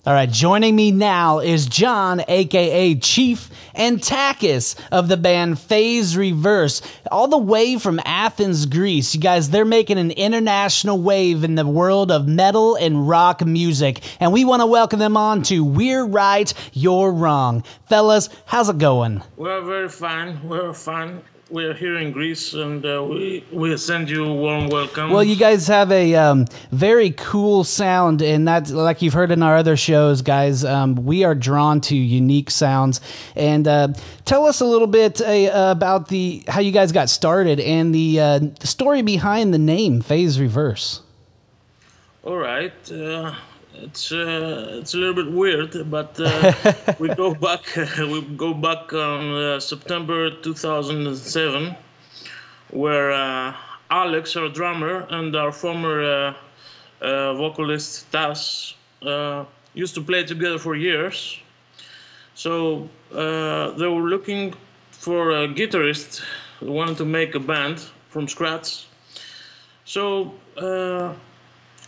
All right, joining me now is John, a.k.a. Chief Antakis of the band Phase Reverse, all the way from Athens, Greece. You guys, they're making an international wave in the world of metal and rock music, and we want to welcome them on to We're Right, You're Wrong. Fellas, how's it going? We're very fine. We're fine. We're here in Greece, and we send you a warm welcome. Well, you guys have a very cool sound, and that's like you've heard in our other shows, guys. We are drawn to unique sounds, and tell us a little bit about how you guys got started and the story behind the name Phase Reverse. All right. It's a little bit weird, but we go back. We go back on September 2007, where Alex, our drummer, and our former vocalist Tas used to play together for years. So they were looking for a guitarist who wanted to make a band from scratch. So.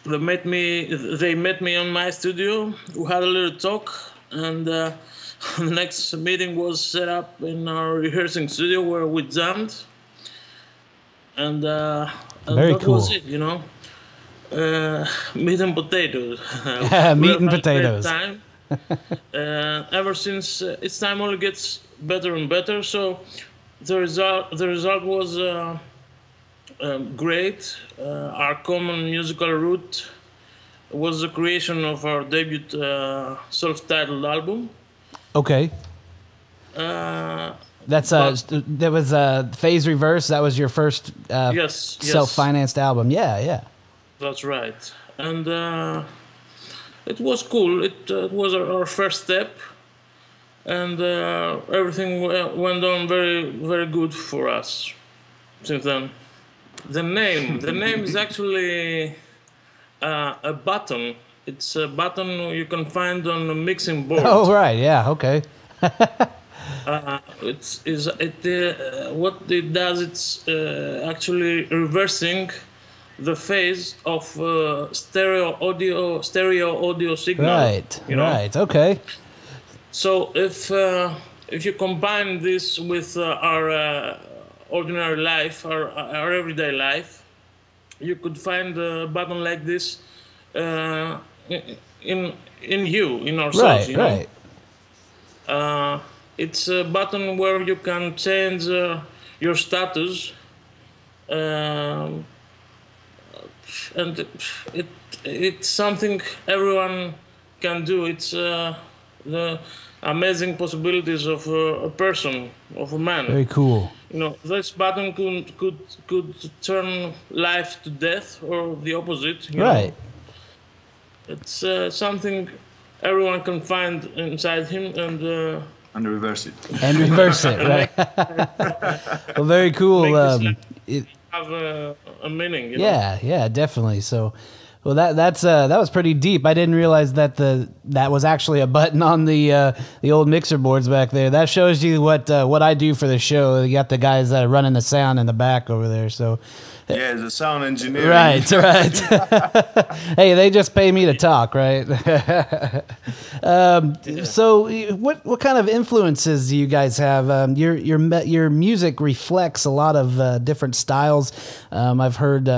They met me on my studio. We had a little talk, and the next meeting was set up in our rehearsing studio where we jammed. And very that cool. Was it, you know. Meat and potatoes. Meat and potatoes. Time. Ever since its time only gets better and better. So the result was. Great. Our common musical root was the creation of our debut self-titled album. Okay. That was Phase Reverse. That was your first yes, self-financed album. Yeah. That's right. And it was cool. It was our first step, and everything went on very, very good for us since then. The name is actually a button. It's a button you can find on a mixing board. Oh, right, yeah, okay. What it does, it's actually reversing the phase of stereo audio signal. Right, you know? Right, okay. So if you combine this with our ordinary life, our everyday life, you could find a button like this in ourselves. Right. It's a button where you can change your status, and it's something everyone can do. It's the amazing possibilities of a person, of a man. Very cool. You know, this button could turn life to death, or the opposite. You right. know? It's something everyone can find inside him, and reverse it. And reverse it, right? Well, very cool. It have a meaning. You know? Yeah, definitely. So. Well, that was pretty deep. I didn't realize that that was actually a button on the old mixer boards back there. That shows you what I do for the show. You got the guys that are running the sound in the back over there. So, yeah, the sound engineer. Right. Hey, they just pay me to talk, right? So, what kind of influences do you guys have? Your music reflects a lot of different styles. I've heard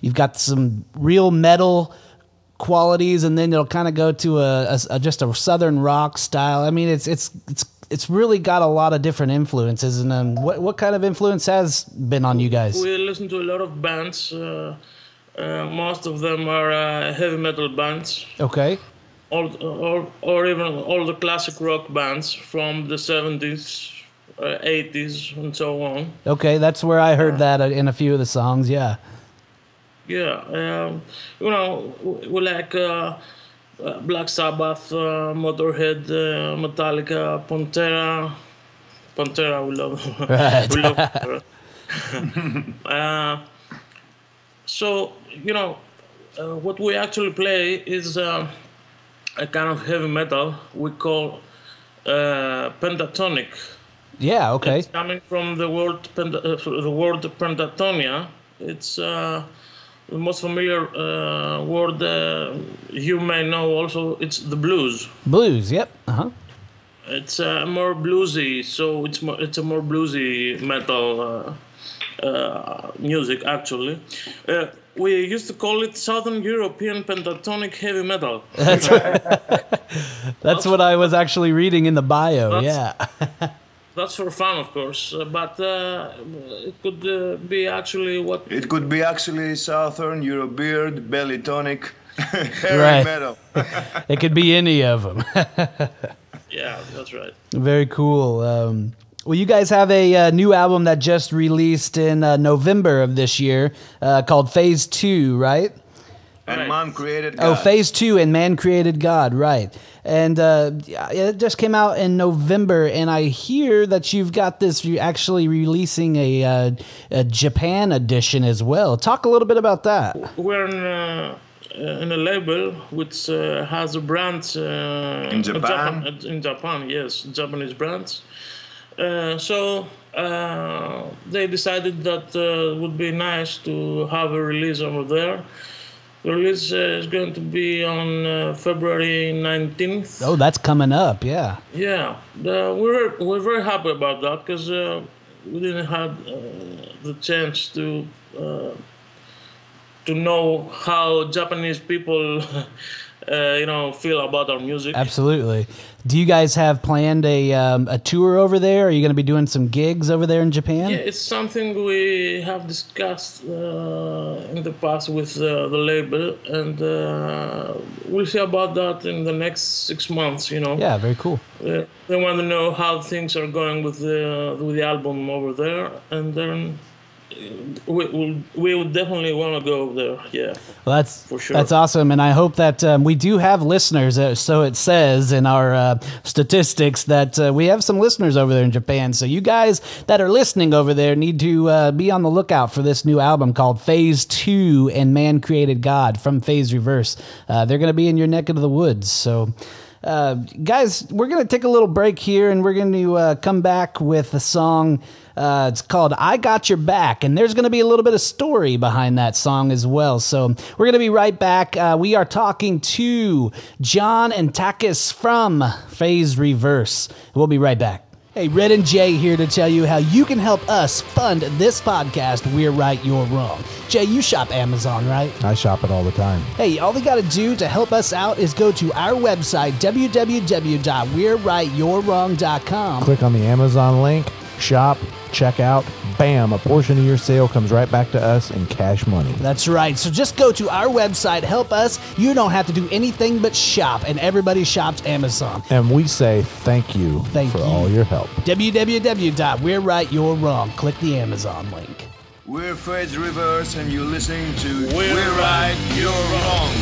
you've got some real metal qualities, and then it'll kind of go to just a southern rock style. I mean, it's really got a lot of different influences. And what kind of influence has been on you guys? We listen to a lot of bands. Most of them are heavy metal bands. Okay. Or even all the classic rock bands from the 70s, 80s, and so on. Okay, that's where I heard that in a few of the songs. Yeah. Yeah, you know, we like Black Sabbath, Motorhead, Metallica, Pantera. We love. Right. We love. So you know, what we actually play is a kind of heavy metal we call pentatonic. Yeah. Okay. It's coming from the word Pentatonia. It's the most familiar word you may know also, it's the blues. Blues, yep. Uh-huh. It's more bluesy, so it's a more bluesy metal music actually. We used to call it Southern European pentatonic heavy metal. That's what I was actually reading in the bio. Yeah. That's for fun, of course, but it could be actually what... It could be actually Southern Eurobeard, belly tonic, heavy Right. metal. It could be any of them. Yeah, that's right. Very cool. Well, you guys have a new album that just released in November of this year called Phase 2, right? And Right. man created God. Oh, Phase 2 and Man Created God, right. And it just came out in November, and I hear that you've got this, you're actually releasing a Japan edition as well. Talk a little bit about that. We're in a label which has a brand In Japan? in Japan, yes, Japanese brands. So they decided that it would be nice to have a release over there. The release is going to be on February 19th. Oh, that's coming up, yeah. Yeah, we're very happy about that because we didn't have the chance to know how Japanese people, feel about our music. Absolutely. Do you guys have planned a tour over there? Are you going to be doing some gigs over there in Japan? Yeah, it's something we have discussed in the past with the label, and we'll see about that in the next 6 months. Yeah, very cool. They want to know how things are going with the album over there, and then we will definitely want to go there. Yeah, Well, that's for sure. That's awesome, and I hope that we do have listeners. So it says in our statistics that we have some listeners over there in Japan. So you guys that are listening over there need to be on the lookout for this new album called Phase 2 and Man Created God from Phase Reverse. They're going to be in your neck of the woods. So. Guys, we're going to take a little break here, and we're going to come back with a song. It's called I Got Your Back, and there's going to be a little bit of story behind that song as well. So we're going to be right back. We are talking to John and Takis from Phase Reverse. We'll be right back. Hey, Red and Jay here to tell you how you can help us fund this podcast, We're Right, You're Wrong. Jay, you shop Amazon, right? I shop it all the time. Hey, all they got to do to help us out is go to our website, www.we'rightyourwrong.com. Click on the Amazon link, shop, check out, bam, a portion of your sale comes right back to us in cash money. That's right. So just go to our website, help us. You don't have to do anything but shop, and everybody shops Amazon. And we say thank you for all your help. www.we'rightyourwrong. Click the Amazon link. We're Phase Reverse, and you're listening to We're Right, You're Wrong.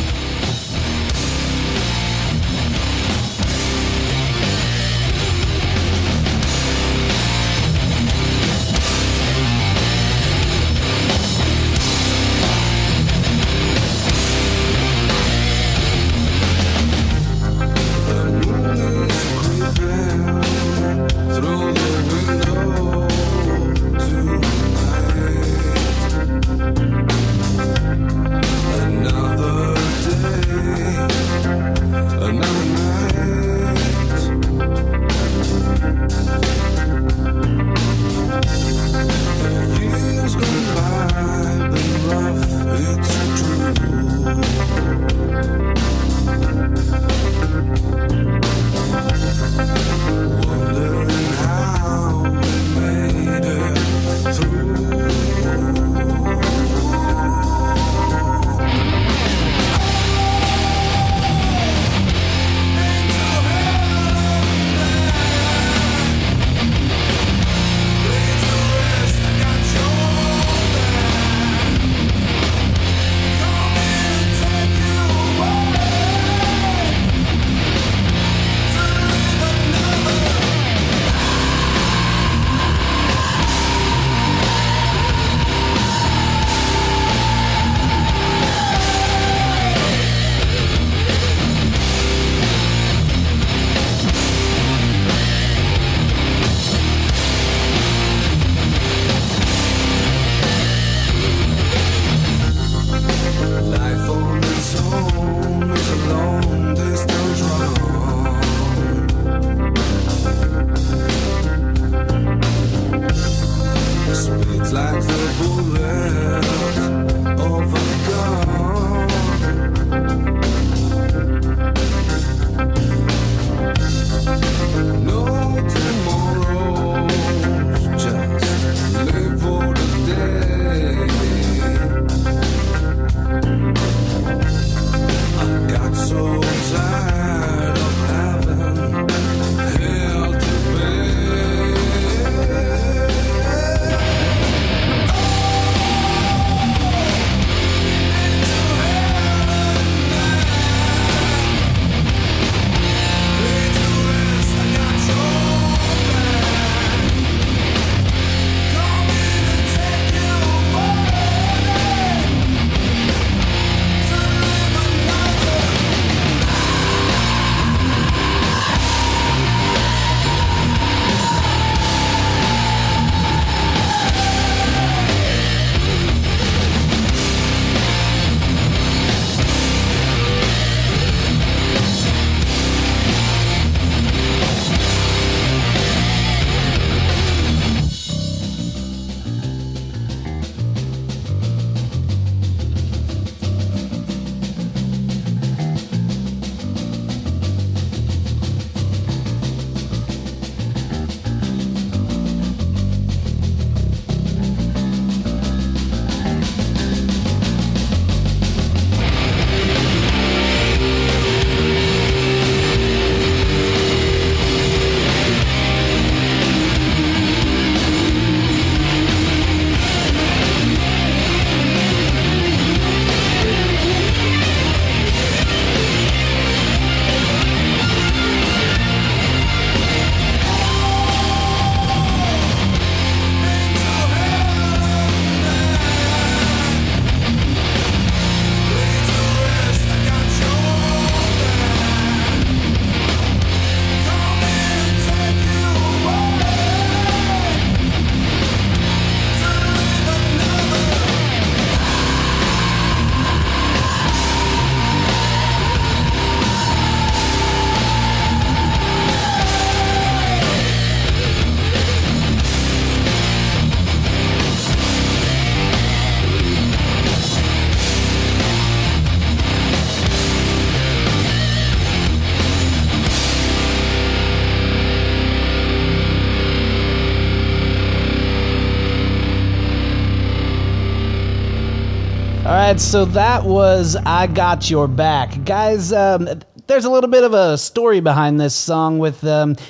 right, so that was I Got Your Back. Guys, there's a little bit of a story behind this song with,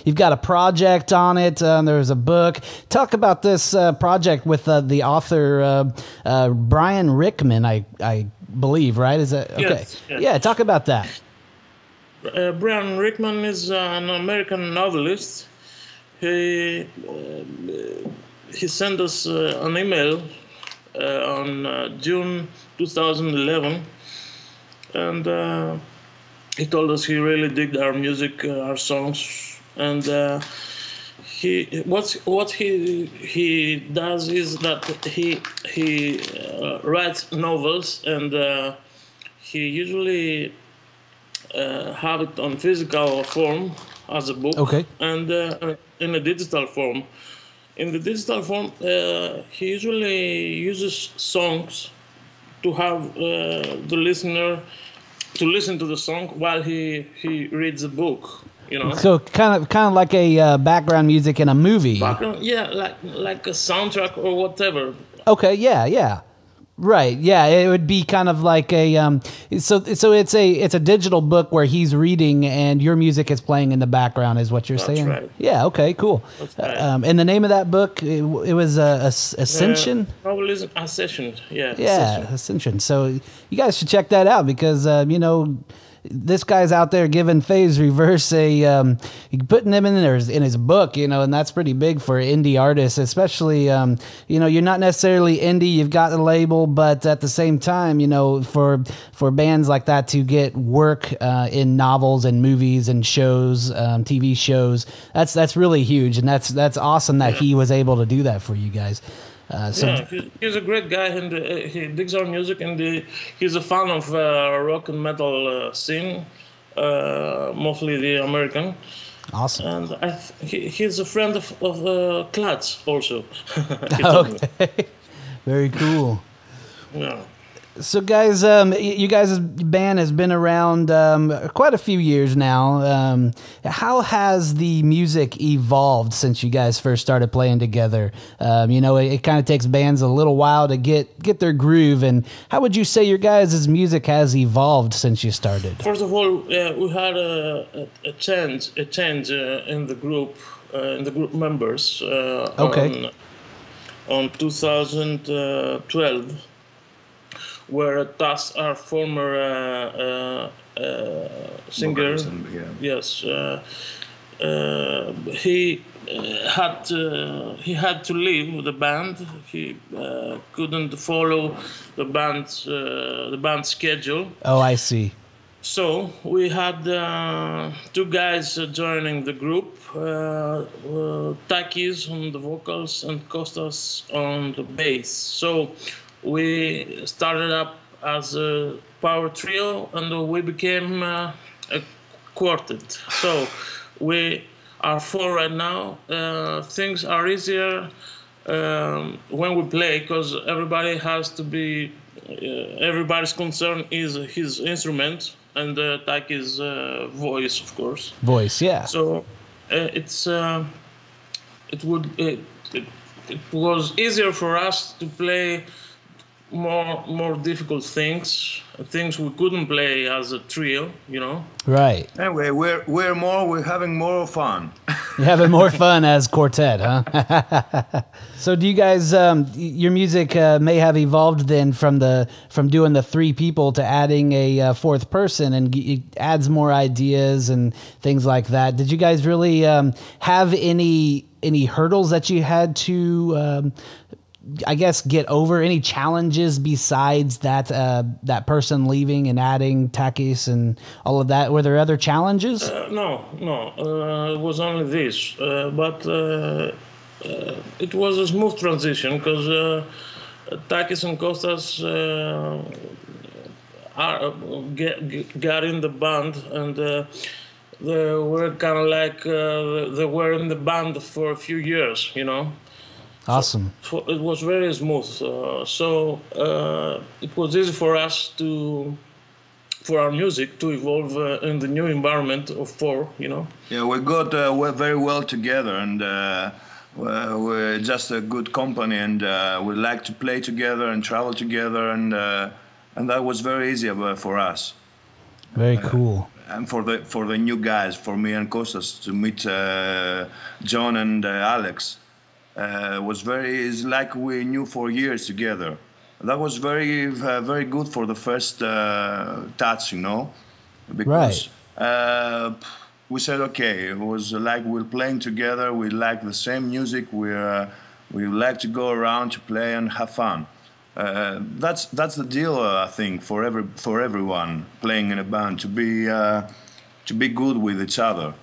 you've got a project on it, there's a book. Talk about this project with the author, Brian Rickman, I believe, right? Is that okay? Yes. Yeah, talk about that. Brian Rickman is an American novelist. He sent us an email on June 2011, and he told us he really digged our music, our songs, and what he does is that he writes novels, and he usually have it on physical form as a book, Okay. and in a digital form. In the digital form, he usually uses songs to have the listener to listen to the song while he reads the book. You know. So kind of like a background music in a movie. Background, yeah, like a soundtrack or whatever. Okay, yeah. Right, yeah, it would be kind of like a so it's a digital book where he's reading and your music is playing in the background, is what you're That's saying? right. Yeah, okay, cool. That's right. And the name of that book, it was Ascension. Novelism Ascension, yeah. Yeah, Ascension. So you guys should check that out because this guy's out there giving Phase Reverse putting them in his book, and that's pretty big for indie artists, especially, you're not necessarily indie, you've got a label, but at the same time, for bands like that to get work in novels and movies and shows, TV shows, that's really huge, and that's awesome that he was able to do that for you guys. He's a great guy, and he digs our music, and he's a fan of rock and metal scene, mostly the American. Awesome. And he's a friend of Klutz also. Okay. Very cool. Yeah. So, guys, you guys' band has been around quite a few years now. How has the music evolved since you guys first started playing together? It kind of takes bands a little while to get their groove. And how would you say your guys' music has evolved since you started? First of all, we had a change in the group members. Okay. On 2012. Where Tas, our former singer, yes, he had to leave the band. He couldn't follow the band's schedule. Oh, I see. So we had two guys joining the group, Takis on the vocals and Kostas on the bass. So we started up as a power trio, and we became a quartet. So we are four right now. Things are easier when we play because everybody has to be. Everybody's concern is his instrument and Taki's voice, of course. Voice, yeah. So it was easier for us to play more difficult things we couldn't play as a trio, Right. Anyway, we're having more fun. You're having more fun as quartet, huh? So do you guys, your music may have evolved then from doing the three people to adding a fourth person, and it adds more ideas and things like that. Did you guys really have any hurdles that you had to I guess get over, any challenges besides that person leaving and adding Takis and all of that? Were there other challenges? No. It was only this, but it was a smooth transition because Takis and Kostas got in the band, and they were kind of like they were in the band for a few years, Awesome. So it was very smooth. So it was easy for us for our music to evolve in the new environment of four, Yeah, we got very well together, and we're just a good company, and we like to play together and travel together, and and that was very easy for us. Very cool. And for the new guys, for me and Kostas to meet John and Alex, was it's like we knew for years together. That was very good for the first touch, because we said, okay, it was like we're playing together, we like the same music, we like to go around to play and have fun. That's the deal, I think, for everyone playing in a band, to be good with each other.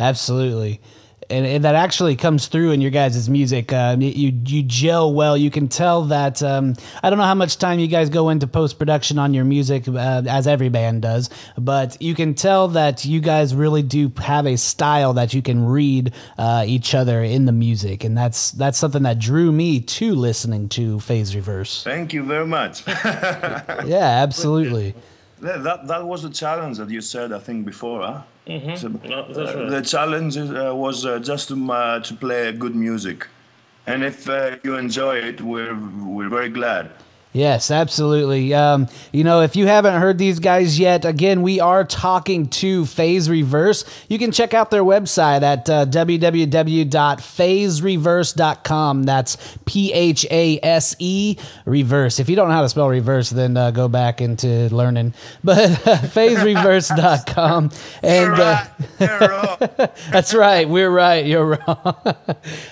Absolutely. And that actually comes through in your guys' music. You gel well. You can tell that. I don't know how much time you guys go into post-production on your music, as every band does, but you can tell that you guys really do have a style that you can read each other in the music, and that's something that drew me to listening to Phase Reverse. Thank you very much. Yeah, absolutely. That was the challenge that you said, I think, before, huh? Mm-hmm. So, That's right. the challenge was just to play good music, and if you enjoy it, we're very glad. Yes, absolutely. If you haven't heard these guys yet, again, we are talking to Phase Reverse. You can check out their website at www.phasereverse.com. That's PHASE Reverse. If you don't know how to spell reverse, then go back into learning. But phasereverse.com. And You're wrong. that's right. We're right. You're wrong.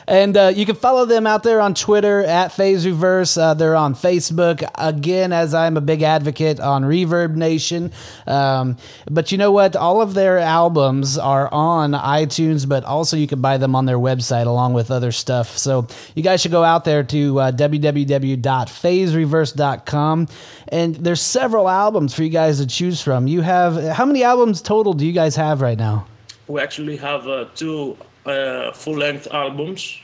And you can follow them out there on Twitter at Phase Reverse. They're on Facebook. Again, as I'm a big advocate on Reverb Nation. But you know what? All of their albums are on iTunes, but also you can buy them on their website along with other stuff. So you guys should go out there to www.phasereverse.com. And there's several albums for you guys to choose from. You have, how many albums total do you guys have right now? We actually have two full-length albums.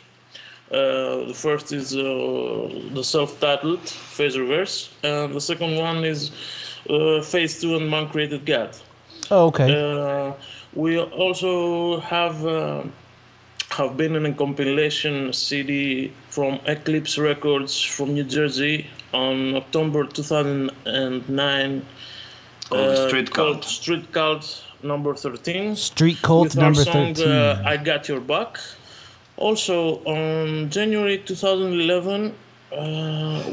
The first is the self-titled Phase Reverse, and the second one is Phase 2 and Man Created God. Oh, okay. We also have been in a compilation CD from Eclipse Records from New Jersey on October 2009 called Street Cult number 13. Street Cult number 13. Song, I Got Your Back. Also, on January 2011,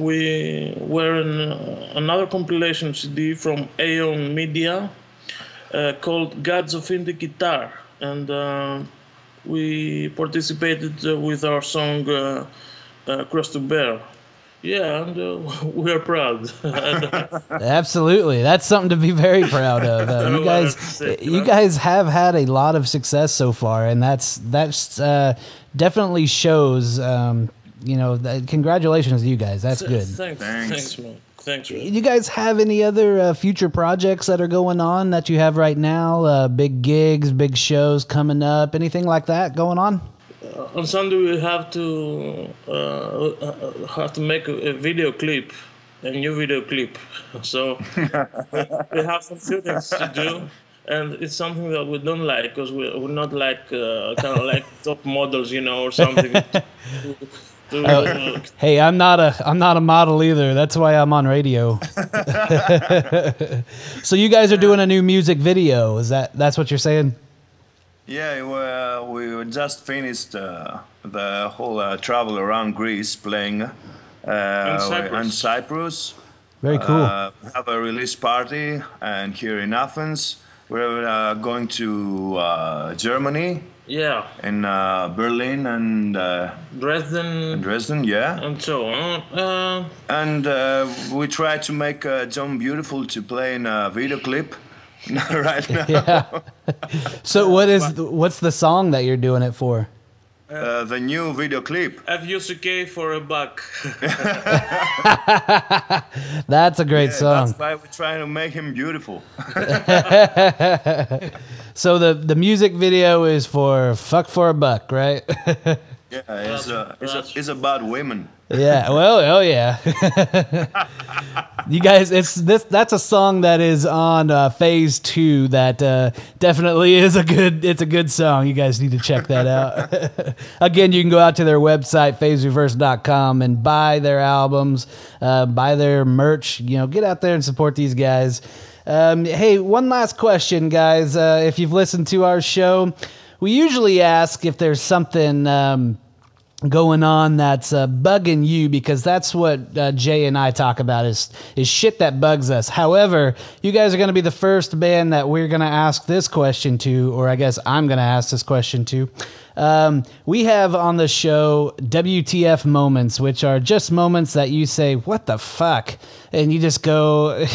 we were in another compilation CD from Aeon Media called Gods of Indie Guitar, and we participated with our song Cross to Bear. Yeah, and we are proud. Absolutely, that's something to be very proud of. You guys have had a lot of success so far, and that's definitely shows. Congratulations to you guys. That's good. Thanks, man. Thanks, man. You guys have any other future projects that are going on that you have right now? Big gigs, big shows coming up, anything like that going on? On Sunday we have to make a video clip, a new video clip. So we have some shootings to do, and it's something that we don't like because we're not like kind of like top models, or something. Hey, I'm not a model either. That's why I'm on radio. So you guys are doing a new music video. That's what you're saying? Yeah, we just finished the whole travel around Greece, playing in Cyprus. Very cool. Have a release party, and here in Athens, we're going to Germany. Yeah. In Berlin and Dresden. Yeah. And so on. And we try to make John Beautiful to play in a video clip. Right now. Yeah. So what's the song that you're doing it for? The new video clip. FUCK for a buck. That's a great song. That's why we're trying to make him beautiful. So the music video is for Fuck for a Buck, right? Yeah, it's about women. Yeah, well, oh yeah. You guys, that's a song that is on Phase 2 that definitely is it's a good song. You guys need to check that out. Again, you can go out to their website, phasereverse.com, and buy their albums, buy their merch, get out there and support these guys. Hey, one last question, guys. If you've listened to our show, we usually ask if there's something going on that's bugging you, because that's what Jay and I talk about is shit that bugs us. However, you guys are going to be the first band that we're going to ask this question to, or I guess I'm going to ask this question to. We have on the show WTF moments, which are just moments that you say, what the fuck? And you just go,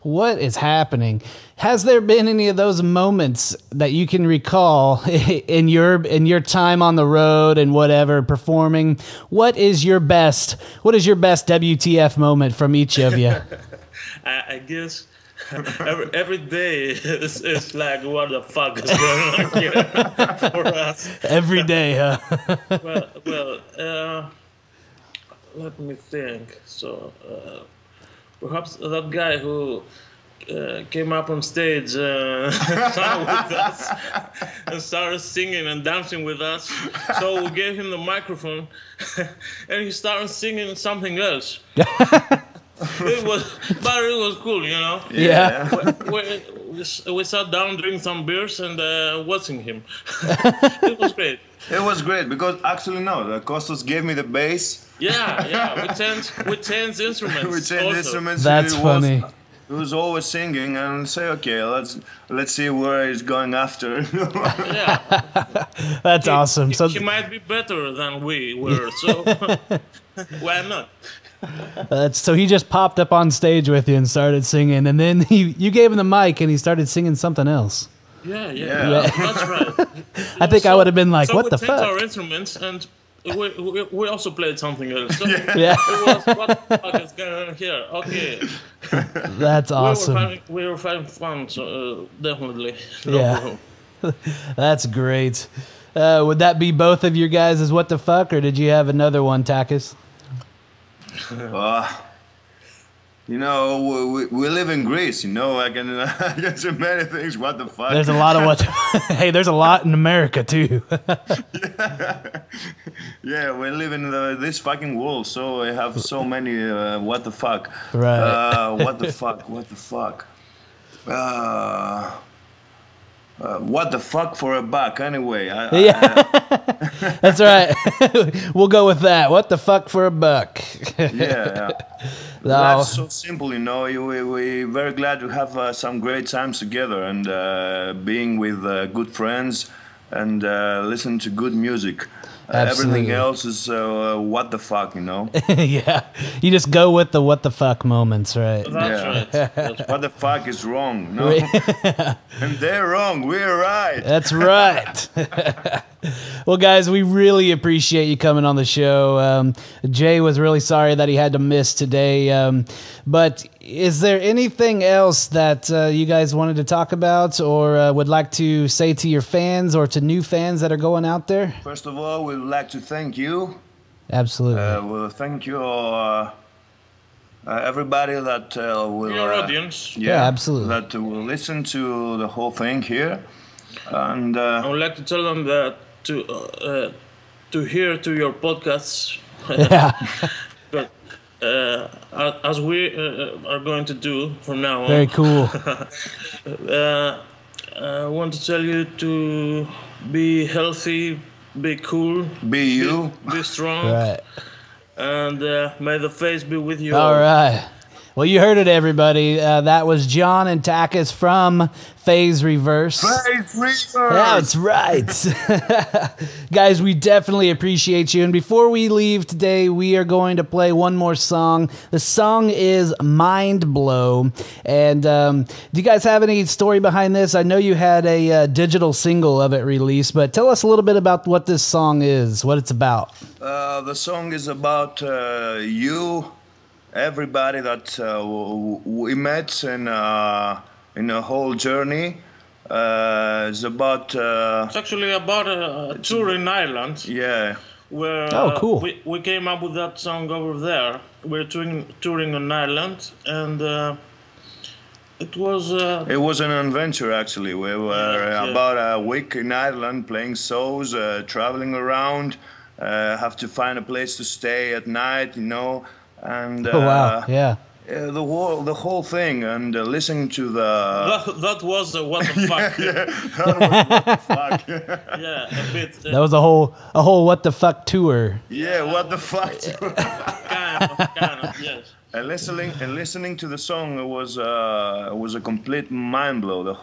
what is happening? Has there been any of those moments that you can recall in your time on the road and whatever performing? What is your best WTF moment from each of you? I guess every day it's like, what the fuck is going on here for us? Every day, huh? well, let me think. So perhaps that guy who came up on stage sang with us and started singing and dancing with us. So we gave him the microphone and he started singing something else. It was cool, Yeah. We sat down, drinking some beers, and watching him. It was great. It was great because actually no, Kostas gave me the bass. Yeah. We changed instruments. We changed also. instruments. That's funny. He was always singing and say, okay, let's see where he's going after. Yeah. That's awesome. So he might be better than we were, so why not? So he just popped up on stage with you and started singing, and then you gave him the mic and he started singing something else. Yeah. That's right. I think I would have been like, what the fuck? fuck? We changed our instruments and we also played something else. So Yeah. It was, what the fuck is going on here? Okay. That's awesome. We were having fun, so definitely. No Yeah. problem. That's great. Would that be both of your guys' what the fuck, or did you have another one, Takis? We live in Greece, I can say many things. What the fuck? There's a lot of what. Hey, there's a lot in America too. Yeah, we live in this fucking world, so I have so many. What the fuck? Right. What the fuck? What the fuck? What the fuck for a buck? Anyway. Yeah. That's right. We'll go with that. What the fuck for a buck? Yeah. That's so simple, We're very glad to have some great times together and being with good friends and listen to good music. Everything else is what the fuck, Yeah. You just go with the what the fuck moments, right? That's right. What the fuck is wrong, no? And they're wrong, we're right. That's right. Well, guys, we really appreciate you coming on the show. Jay was really sorry that he had to miss today. But is there anything else that you guys wanted to talk about or would like to say to your fans or to new fans that are going out there? First of all, we'd like to thank you. Absolutely. Well, thank you, everybody that will... Your audience. Yeah, absolutely. That will listen to the whole thing here. And I would like to tell them that to hear to your podcasts. Yeah. But as we are going to do from now on. Very cool. I want to tell you to be healthy, be cool, be you, be strong, Right. And may the face be with you. All right. Well, you heard it, everybody. That was John and Takis from Phase Reverse. Phase Reverse. That's right. Guys, we definitely appreciate you. And before we leave today, we are going to play one more song. The song is Mind Blow. And do you guys have any story behind this? I know you had a digital single of it released, but tell us a little bit about what this song is, what it's about. The song is about you, everybody that we met in a whole journey. It's about... It's actually about a tour in Ireland. Yeah. where cool. we came up with that song over there. We're touring on Ireland, and it was an adventure actually. We were about a week in Ireland playing shows, traveling around, have to find a place to stay at night, and Oh wow, yeah. The whole thing, and listening to the that was what the fuck. that was what the fuck. Yeah, a bit. That was a whole what the fuck tour. Yeah, what the fuck. kind of, yes. And listening to the song, it was a complete mind blow. The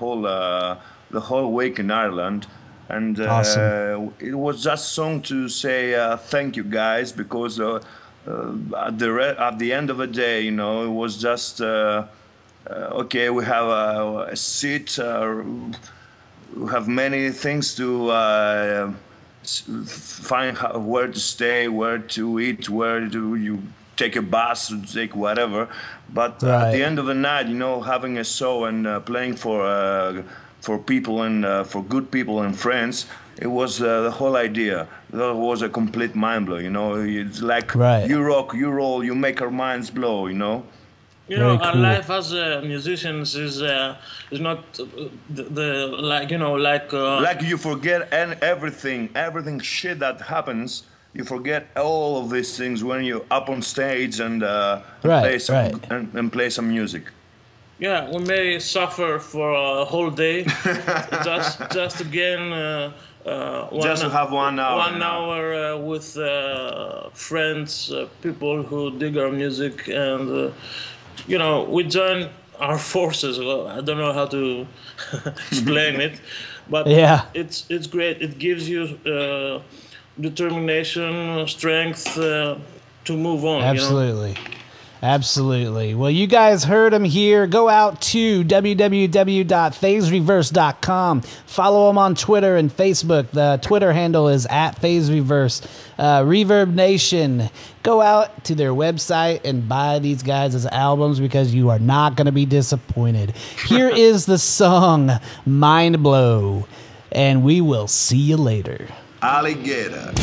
whole week in Ireland, and Awesome. it was just a song to say thank you guys, because at the end of the day, it was just okay. We have a seat. We have many things to find where to stay, where to eat, where do you take a bus, take whatever. But at the end of the night, having a show and playing for people and for good people and friends, it was the whole idea. That was a complete mind blow. It's like you rock, you roll, you make our minds blow. Our life as musicians is not like you forget everything shit that happens. You forget all of these things when you're up on stage and play some music. Yeah, we may suffer for a whole day, just again. Just to have 1 hour. 1 hour with friends, people who dig our music, and we join our forces. Well, I don't know how to explain it, but it's great. It gives you determination, strength to move on. Absolutely. Absolutely. Well, you guys heard him here. Go out to www.phasereverse.com. Follow him on Twitter and Facebook. The Twitter handle is @phasereverse. Reverb Nation. Go out to their website and buy these guys' albums, because you are not going to be disappointed. Here is the song Mind Blow, and we will see you later. Alligator.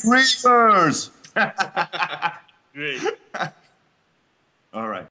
Rivers. Great. All right.